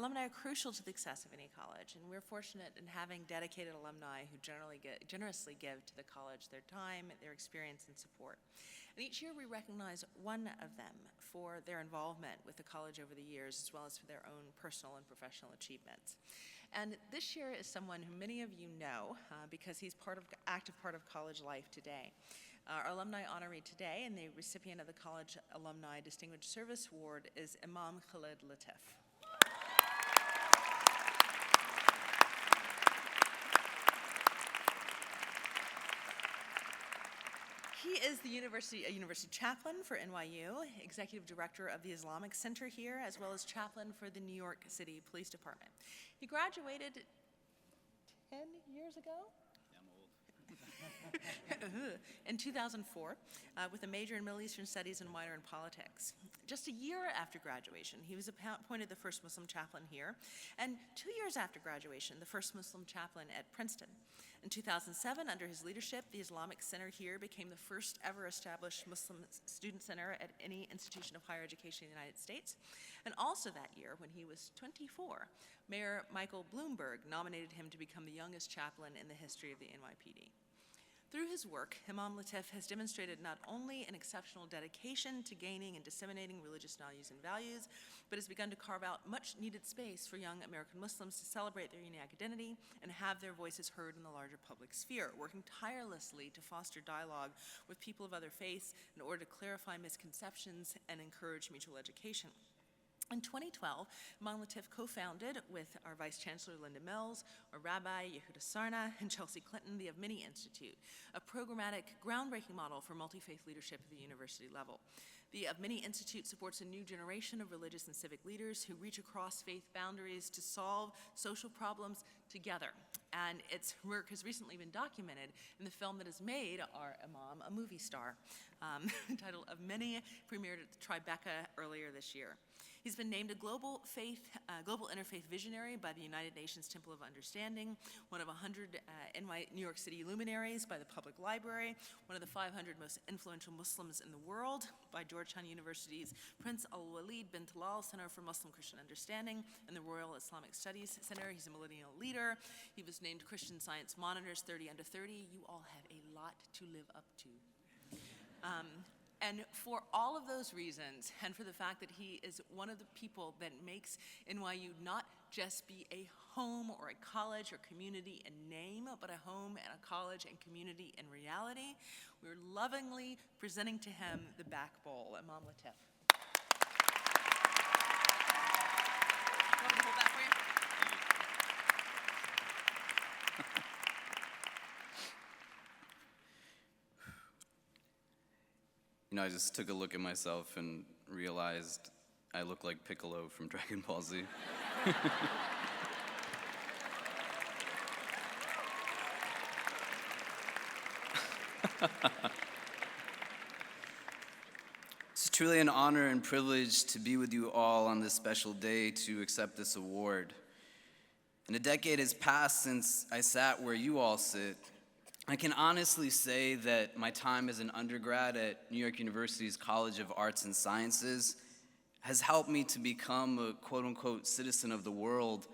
Alumni are crucial to the success of any college, and we're fortunate in having dedicated alumni who generously give to the college their time, their experience, and support. And each year we recognize one of them for their involvement with the college over the years, as well as for their own personal and professional achievements. And this year is someone who many of you know because he's active part of college life today. Our alumni honoree today and the recipient of the College Alumni Distinguished Service Award is Imam Khalid Latif. He is a university chaplain for NYU, executive director of the Islamic Center here, as well as chaplain for the New York City Police Department. He graduated 10 years ago? In 2004, with a major in Middle Eastern Studies and minor in politics. Just a year after graduation, he was appointed the first Muslim chaplain here, and 2 years after graduation, the first Muslim chaplain at Princeton. In 2007, under his leadership, the Islamic Center here became the first ever established Muslim student center at any institution of higher education in the United States. And also that year, when he was 24, Mayor Michael Bloomberg nominated him to become the youngest chaplain in the history of the NYPD. Through his work, Imam Latif has demonstrated not only an exceptional dedication to gaining and disseminating religious values and values, but has begun to carve out much needed space for young American Muslims to celebrate their unique identity and have their voices heard in the larger public sphere, working tirelessly to foster dialogue with people of other faiths in order to clarify misconceptions and encourage mutual education. In 2012, Imam Latif co-founded with our Vice Chancellor Linda Mills, our Rabbi Yehuda Sarna, and Chelsea Clinton the Of Many Institute, a programmatic, groundbreaking model for multi-faith leadership at the university level. The Of Many Institute supports a new generation of religious and civic leaders who reach across faith boundaries to solve social problems together. And its work has recently been documented in the film that has made our Imam a movie star, titled Of Many, premiered at the Tribeca earlier this year. He's been named a global interfaith visionary by the United Nations Temple of Understanding, one of 100 New York City luminaries by the Public Library, one of the 500 most influential Muslims in the world by Georgetown University's Prince Al-Walid bin Talal Center for Muslim Christian Understanding and the Royal Islamic Studies Center. He's a millennial leader. He was named Christian Science Monitor's 30 under 30. You all have a lot to live up to. And for all of those reasons, and for the fact that he is one of the people that makes NYU not just be a home or a college or community in name, but a home and a college and community in reality, we're lovingly presenting to him the back bowl. Imam Latif. Want me to hold that for you? You know, I just took a look at myself and realized I look like Piccolo from Dragon Ball Z. It's truly an honor and privilege to be with you all on this special day to accept this award. And a decade has passed since I sat where you all sit. I can honestly say that my time as an undergrad at New York University's College of Arts and Sciences has helped me to become a quote-unquote citizen of the world,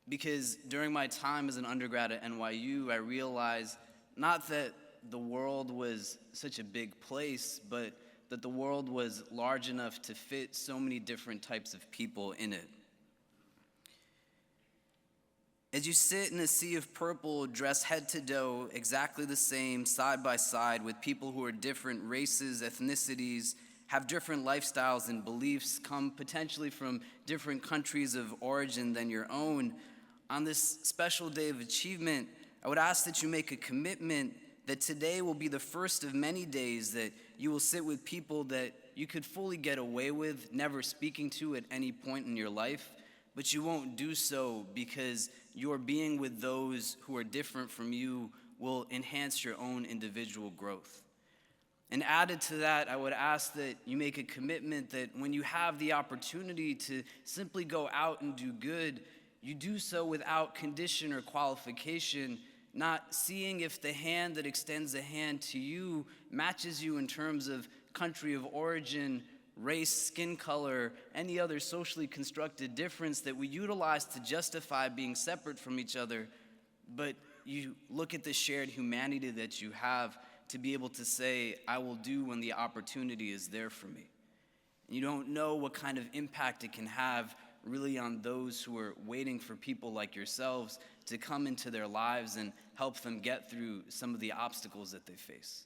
because during my time as an undergrad at NYU, I realized not that the world was such a big place, but that the world was large enough to fit so many different types of people in it. As you sit in a sea of purple, dressed head to toe, exactly the same, side by side, with people who are different races, ethnicities, have different lifestyles and beliefs, come potentially from different countries of origin than your own, on this special day of achievement, I would ask that you make a commitment that today will be the first of many days that you will sit with people that you could fully get away with never speaking to at any point in your life, but you won't do so because your being with those who are different from you will enhance your own individual growth. And added to that, I would ask that you make a commitment that when you have the opportunity to simply go out and do good, you do so without condition or qualification, not seeing if the hand that extends a hand to you matches you in terms of country of origin, race, skin color, any other socially constructed difference that we utilize to justify being separate from each other, but you look at the shared humanity that you have to be able to say, I will do when the opportunity is there for me. You don't know what kind of impact it can have really on those who are waiting for people like yourselves to come into their lives and help them get through some of the obstacles that they face.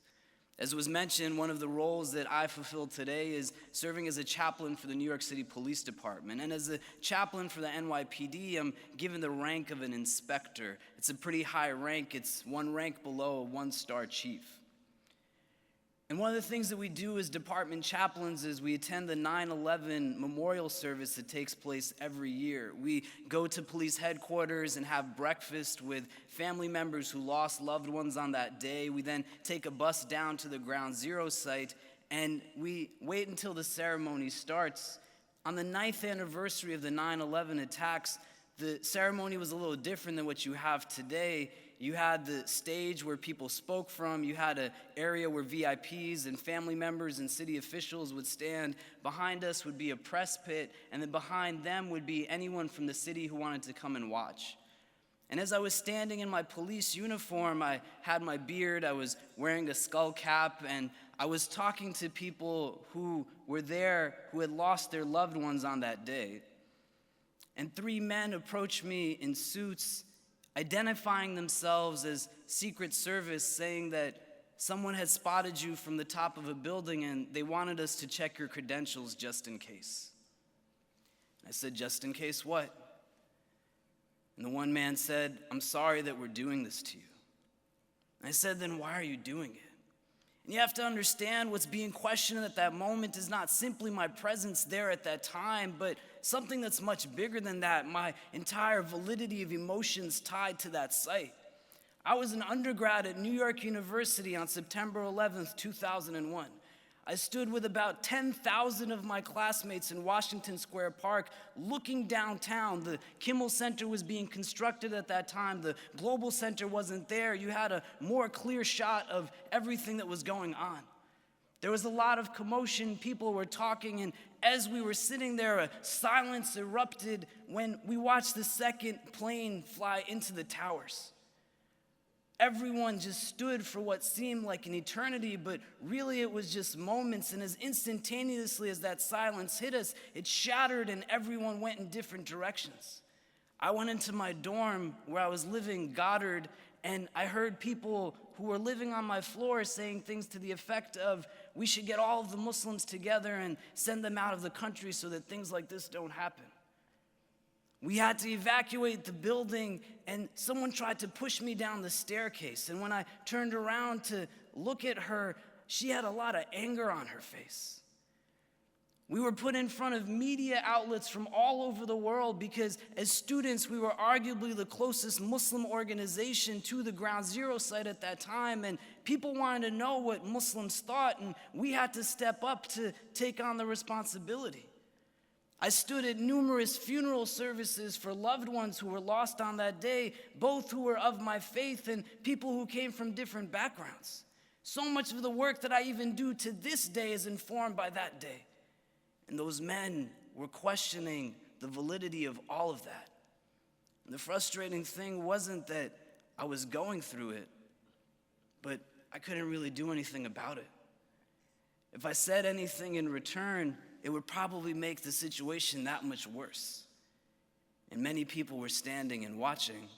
As was mentioned, one of the roles that I fulfill today is serving as a chaplain for the New York City Police Department. And as a chaplain for the NYPD, I'm given the rank of an inspector. It's a pretty high rank. It's one rank below a one-star chief. And one of the things that we do as department chaplains is we attend the 9/11 memorial service that takes place every year. We go to police headquarters and have breakfast with family members who lost loved ones on that day. We then take a bus down to the Ground Zero site, and we wait until the ceremony starts. On the 9th anniversary of the 9/11 attacks, the ceremony was a little different than what you have today. You had the stage where people spoke from. You had an area where VIPs and family members and city officials would stand. Behind us would be a press pit, and then behind them would be anyone from the city who wanted to come and watch. And as I was standing in my police uniform, I had my beard, I was wearing a skull cap, and I was talking to people who were there who had lost their loved ones on that day. And 3 men approached me in suits, identifying themselves as Secret Service, saying that someone had spotted you from the top of a building and they wanted us to check your credentials just in case. I said, just in case what? And the one man said, I'm sorry that we're doing this to you. And I said, then why are you doing it? And you have to understand what's being questioned at that moment is not simply my presence there at that time, but something that's much bigger than that, my entire validity of emotions tied to that site. I was an undergrad at New York University on September 11th, 2001. I stood with about 10,000 of my classmates in Washington Square Park looking downtown. The Kimmel Center was being constructed at that time. The Global Center wasn't there. You had a more clear shot of everything that was going on. There was a lot of commotion. People were talking, and as we were sitting there, a silence erupted when we watched the second plane fly into the towers. Everyone just stood for what seemed like an eternity, but really it was just moments. And as instantaneously as that silence hit us, it shattered and everyone went in different directions. I went into my dorm where I was living, Goddard, and I heard people who were living on my floor saying things to the effect of, we should get all of the Muslims together and send them out of the country so that things like this don't happen. We had to evacuate the building, and someone tried to push me down the staircase. And when I turned around to look at her, she had a lot of anger on her face. We were put in front of media outlets from all over the world because as students, we were arguably the closest Muslim organization to the Ground Zero site at that time, and people wanted to know what Muslims thought, and we had to step up to take on the responsibility. I stood at numerous funeral services for loved ones who were lost on that day, both who were of my faith and people who came from different backgrounds. So much of the work that I even do to this day is informed by that day. And those men were questioning the validity of all of that. And the frustrating thing wasn't that I was going through it, but I couldn't really do anything about it. If I said anything in return, it would probably make the situation that much worse. And many people were standing and watching.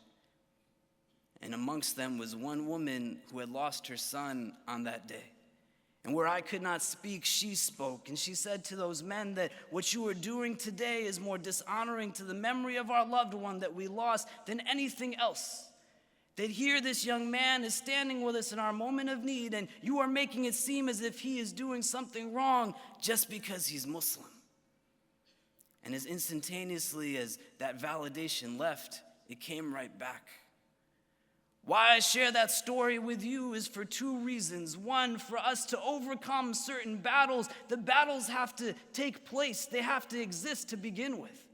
And amongst them was one woman who had lost her son on that day. And where I could not speak, she spoke. And she said to those men that what you are doing today is more dishonoring to the memory of our loved one that we lost than anything else. That here this young man is standing with us in our moment of need, and you are making it seem as if he is doing something wrong just because he's Muslim. And as instantaneously as that validation left, it came right back. Why I share that story with you is for 2 reasons. One, for us to overcome certain battles. The battles have to take place. They have to exist to begin with.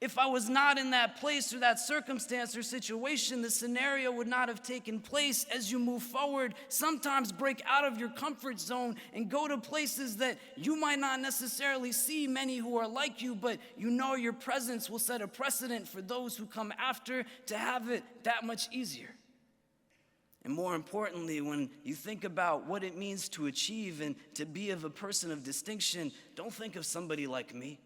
If I was not in that place or that circumstance or situation, the scenario would not have taken place. As you move forward, sometimes break out of your comfort zone and go to places that you might not necessarily see many who are like you, but you know your presence will set a precedent for those who come after to have it that much easier. And more importantly, when you think about what it means to achieve and to be of a person of distinction, don't think of somebody like me.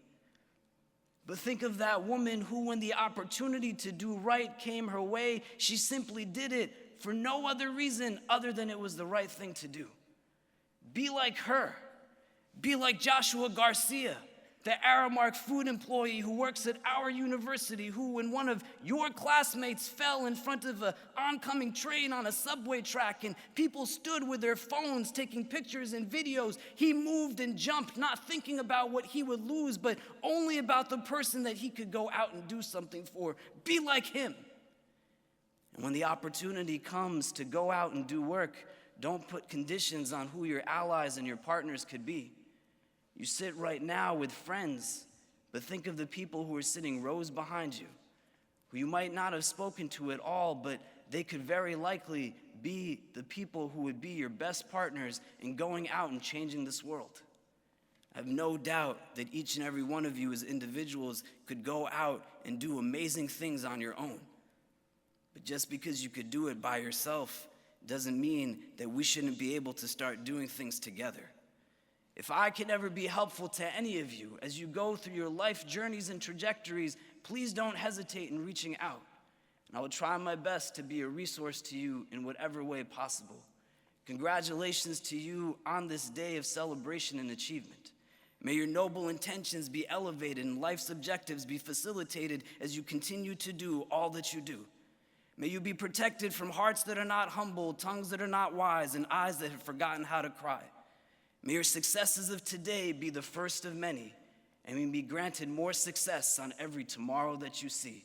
But think of that woman who, when the opportunity to do right came her way, she simply did it for no other reason other than it was the right thing to do. Be like her. Be like Joshua Garcia, the Aramark food employee who works at our university, who, when one of your classmates fell in front of an oncoming train on a subway track and people stood with their phones taking pictures and videos, he moved and jumped, not thinking about what he would lose, but only about the person that he could go out and do something for. Be like him. And when the opportunity comes to go out and do work, don't put conditions on who your allies and your partners could be. You sit right now with friends, but think of the people who are sitting rows behind you, who you might not have spoken to at all, but they could very likely be the people who would be your best partners in going out and changing this world. I have no doubt that each and every one of you as individuals could go out and do amazing things on your own. But just because you could do it by yourself doesn't mean that we shouldn't be able to start doing things together. If I can ever be helpful to any of you as you go through your life journeys and trajectories, please don't hesitate in reaching out. And I will try my best to be a resource to you in whatever way possible. Congratulations to you on this day of celebration and achievement. May your noble intentions be elevated and life's objectives be facilitated as you continue to do all that you do. May you be protected from hearts that are not humble, tongues that are not wise, and eyes that have forgotten how to cry. May your successes of today be the first of many, and may you be granted more success on every tomorrow that you see.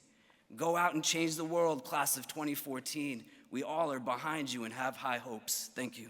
Go out and change the world, class of 2014. We all are behind you and have high hopes. Thank you.